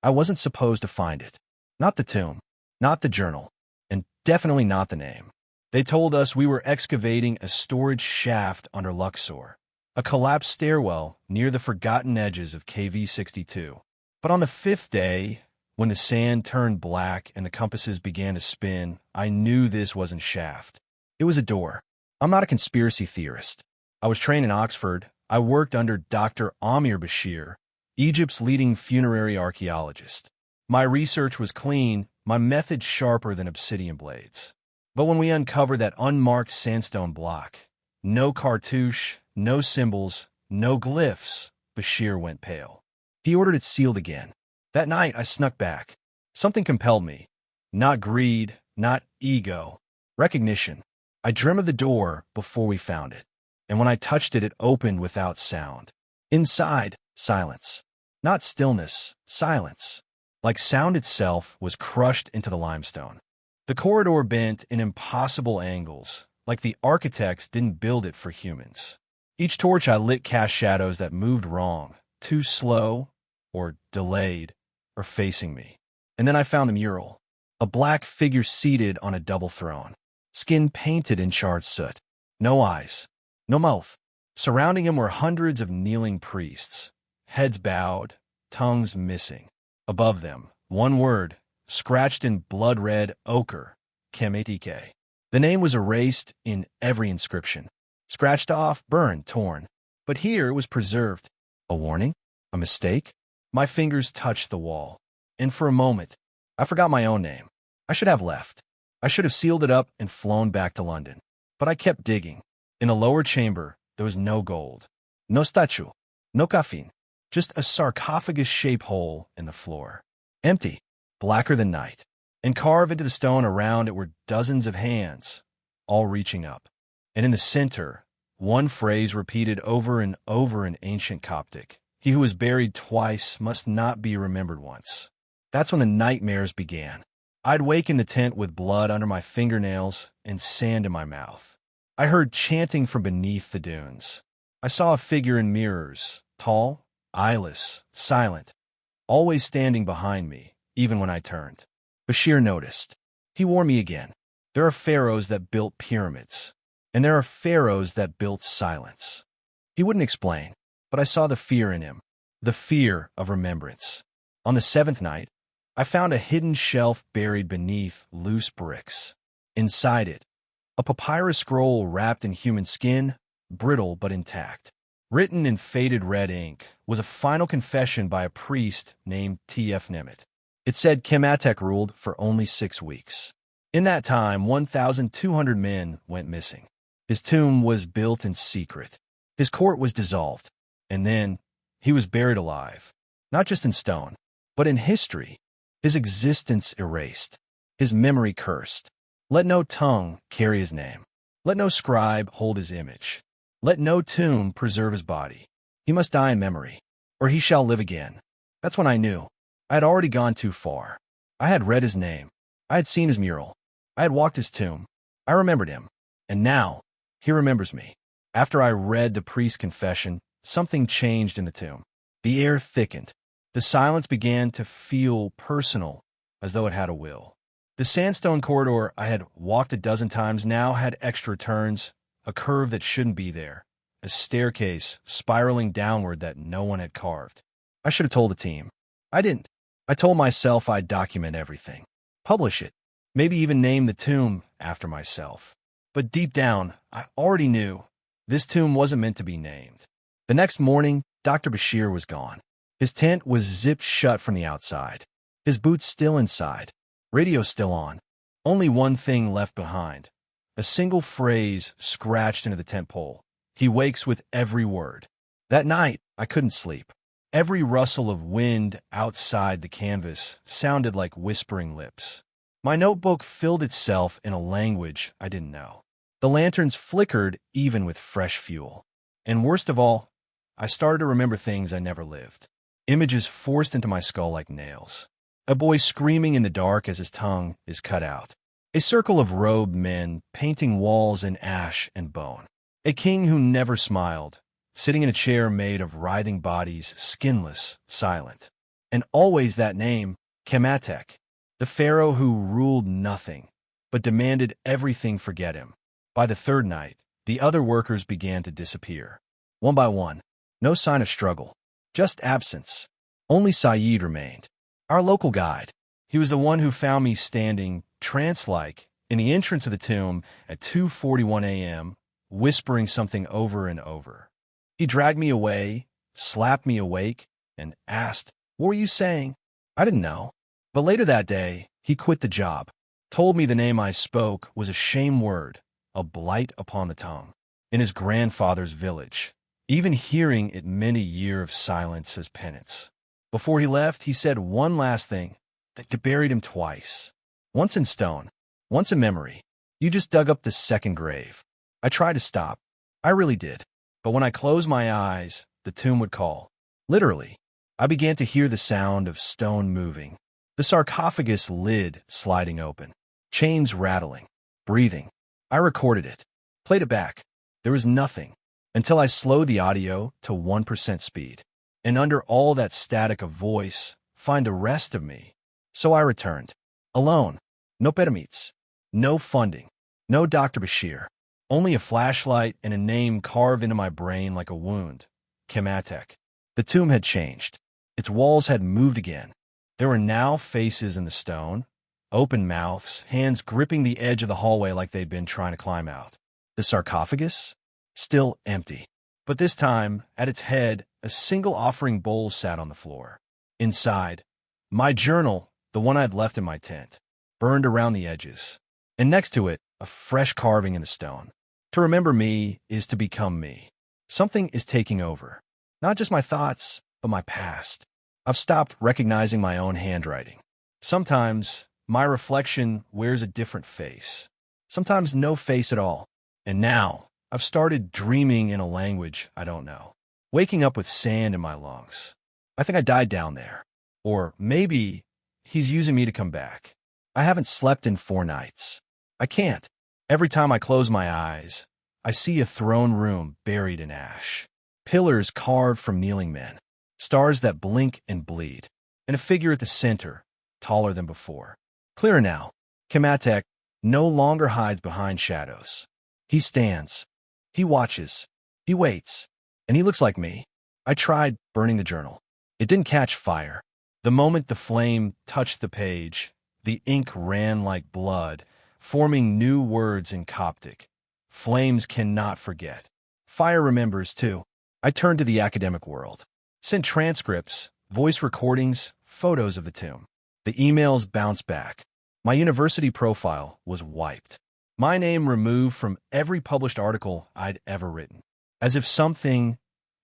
I wasn't supposed to find it. Not the tomb, not the journal, and definitely not the name. They told us we were excavating a storage shaft under Luxor, a collapsed stairwell near the forgotten edges of KV-62. But on the fifth day, when the sand turned black and the compasses began to spin, I knew this wasn't shaft. It was a door. I'm not a conspiracy theorist. I was trained in Oxford. I worked under Dr. Amir Bashir, Egypt's leading funerary archaeologist. My research was clean, my methods sharper than obsidian blades. But when we uncovered that unmarked sandstone block, no cartouche, no symbols, no glyphs, Bashir went pale. He ordered it sealed again. That night, I snuck back. Something compelled me. Not greed, not ego. Recognition. I dreamt of the door before we found it. And when I touched it, it opened without sound. Inside, silence. Not stillness, silence. Like sound itself was crushed into the limestone. The corridor bent in impossible angles, like the architects didn't build it for humans. Each torch I lit cast shadows that moved wrong, too slow, or delayed, or facing me. And then I found the mural. A black figure seated on a double throne. Skin painted in charred soot. No eyes. No mouth. Surrounding him were hundreds of kneeling priests. Heads bowed, tongues missing. Above them, one word, scratched in blood-red ochre, Kemetike. The name was erased in every inscription. Scratched off, burned, torn. But here it was preserved. A warning? A mistake? My fingers touched the wall. And for a moment, I forgot my own name. I should have left. I should have sealed it up and flown back to London. But I kept digging. In a lower chamber, there was no gold. No statue. No coffin. Just a sarcophagus-shaped hole in the floor. Empty. Blacker than night. And carved into the stone around it were dozens of hands, all reaching up. And in the center, one phrase repeated over and over in ancient Coptic. He who was buried twice must not be remembered once. That's when the nightmares began. I'd wake in the tent with blood under my fingernails and sand in my mouth. I heard chanting from beneath the dunes. I saw a figure in mirrors, tall, eyeless, silent, always standing behind me, even when I turned. Bashir noticed. He warned me again. There are pharaohs that built pyramids, and there are pharaohs that built silence. He wouldn't explain, but I saw the fear in him, the fear of remembrance. On the seventh night, I found a hidden shelf buried beneath loose bricks. Inside it, a papyrus scroll wrapped in human skin, brittle but intact. Written in faded red ink was a final confession by a priest named T.F. Nemet. It said Kemetech ruled for only 6 weeks. In that time, 1,200 men went missing. His tomb was built in secret. His court was dissolved. And then he was buried alive, not just in stone, but in history. His existence erased, his memory cursed. Let no tongue carry his name. Let no scribe hold his image. Let no tomb preserve his body. He must die in memory, or he shall live again. That's when I knew. I had already gone too far. I had read his name. I had seen his mural. I had walked his tomb. I remembered him. And now, he remembers me. After I read the priest's confession, something changed in the tomb. The air thickened. The silence began to feel personal, as though it had a will. The sandstone corridor I had walked a dozen times now had extra turns, a curve that shouldn't be there, a staircase spiraling downward that no one had carved. I should have told the team. I didn't. I told myself I'd document everything, publish it, maybe even name the tomb after myself. But deep down, I already knew this tomb wasn't meant to be named. The next morning, Dr. Bashir was gone. His tent was zipped shut from the outside. His boots still inside. Radio still on. Only one thing left behind. A single phrase scratched into the tent pole. He wakes with every word. That night, I couldn't sleep. Every rustle of wind outside the canvas sounded like whispering lips. My notebook filled itself in a language I didn't know. The lanterns flickered even with fresh fuel. And worst of all, I started to remember things I never lived. Images forced into my skull like nails. A boy screaming in the dark as his tongue is cut out. A circle of robed men painting walls in ash and bone. A king who never smiled, sitting in a chair made of writhing bodies, skinless, silent. And always that name, Kemetek, the pharaoh who ruled nothing, but demanded everything forget him. By the third night, the other workers began to disappear. One by one, no sign of struggle, just absence. Only Saeed remained, our local guide. He was the one who found me standing, trance-like, in the entrance of the tomb at 2:41 a.m., whispering something over and over. He dragged me away, slapped me awake, and asked, "What were you saying?" I didn't know. But later that day, he quit the job, told me the name I spoke was a shame word, a blight upon the tongue, in his grandfather's village. Even hearing it meant a year of silence as penance. Before he left, he said one last thing that buried him twice. Once in stone, once in memory. You just dug up the second grave. I tried to stop. I really did. But when I closed my eyes, the tomb would call. Literally, I began to hear the sound of stone moving, the sarcophagus lid sliding open, chains rattling, breathing. I recorded it, played it back. There was nothing, until I slowed the audio to 1% speed. And under all that static of voice, find the rest of me. So I returned, alone, no pyramids, no funding, no Dr. Bashir, only a flashlight and a name carved into my brain like a wound, Kemetek. The tomb had changed. Its walls had moved again. There were now faces in the stone, open mouths, hands gripping the edge of the hallway like they'd been trying to climb out. The sarcophagus? Still empty. But this time, at its head, a single offering bowl sat on the floor. Inside, my journal, the one I'd left in my tent, burned around the edges. And next to it, a fresh carving in the stone. To remember me is to become me. Something is taking over. Not just my thoughts, but my past. I've stopped recognizing my own handwriting. Sometimes, my reflection wears a different face. Sometimes no face at all. And now, I've started dreaming in a language I don't know. Waking up with sand in my lungs. I think I died down there. Or maybe he's using me to come back. I haven't slept in 4 nights. I can't. Every time I close my eyes, I see a throne room buried in ash. Pillars carved from kneeling men. Stars that blink and bleed. And a figure at the center, taller than before. Clearer now. Kemetek no longer hides behind shadows. He stands. He watches. He waits. And he looks like me. I tried burning the journal. It didn't catch fire. The moment the flame touched the page, the ink ran like blood, forming new words in Coptic. Flames cannot forget. Fire remembers, too. I turned to the academic world. Sent transcripts, voice recordings, photos of the tomb. The emails bounced back. My university profile was wiped. My name removed from every published article I'd ever written. As if something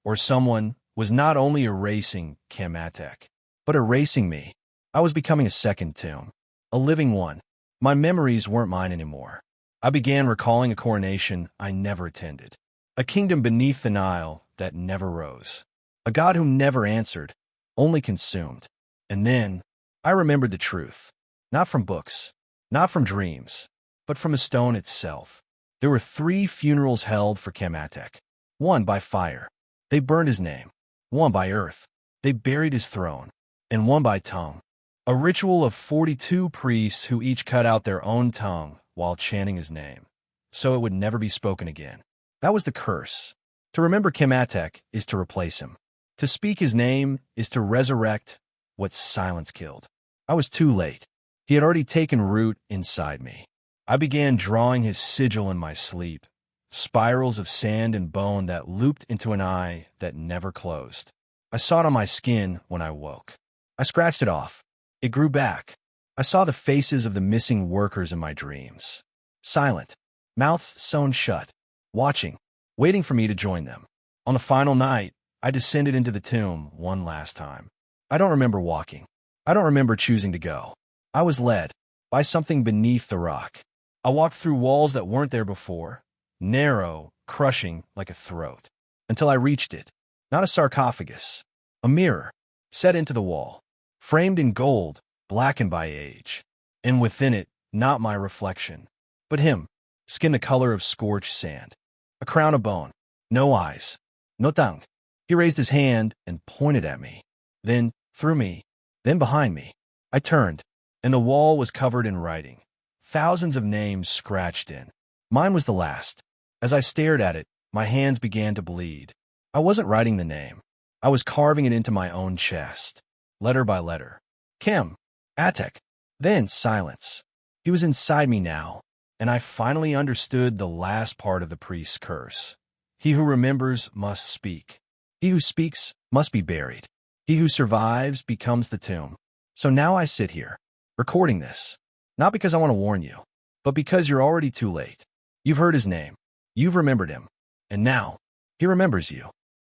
or someone was not only erasing Kemetek, but erasing me. I was becoming a second tomb, a living one. My memories weren't mine anymore. I began recalling a coronation I never attended, a kingdom beneath the Nile that never rose, a god who never answered, only consumed. And then I remembered the truth, not from books, not from dreams, but from the stone itself. There were 3 funerals held for Kemetek. One by fire. They burned his name. One by earth. They buried his throne. And one by tongue. A ritual of 42 priests who each cut out their own tongue while chanting his name, so it would never be spoken again. That was the curse. To remember Kemetek is to replace him. To speak his name is to resurrect what silence killed. I was too late. He had already taken root inside me. I began drawing his sigil in my sleep, spirals of sand and bone that looped into an eye that never closed. I saw it on my skin when I woke. I scratched it off. It grew back. I saw the faces of the missing workers in my dreams. Silent, mouths sewn shut, watching, waiting for me to join them. On the final night, I descended into the tomb one last time. I don't remember walking. I don't remember choosing to go. I was led by something beneath the rock. I walked through walls that weren't there before, narrow, crushing like a throat, until I reached it. Not a sarcophagus, a mirror, set into the wall, framed in gold, blackened by age. And within it, not my reflection, but him, skin the color of scorched sand. A crown of bone, no eyes, no tongue. He raised his hand and pointed at me. Then, through me, Then behind me, I turned, and the wall was covered in writing. Thousands of names scratched in. Mine was the last. As I stared at it, my hands began to bleed. I wasn't writing the name. I was carving it into my own chest, letter by letter. Kim, Atek. Then silence. He was inside me now, and I finally understood the last part of the priest's curse. He who remembers must speak. He who speaks must be buried. He who survives becomes the tomb. So now I sit here, recording this, not because I want to warn you, but because you're already too late. You've heard his name. You've remembered him. And now, he remembers you.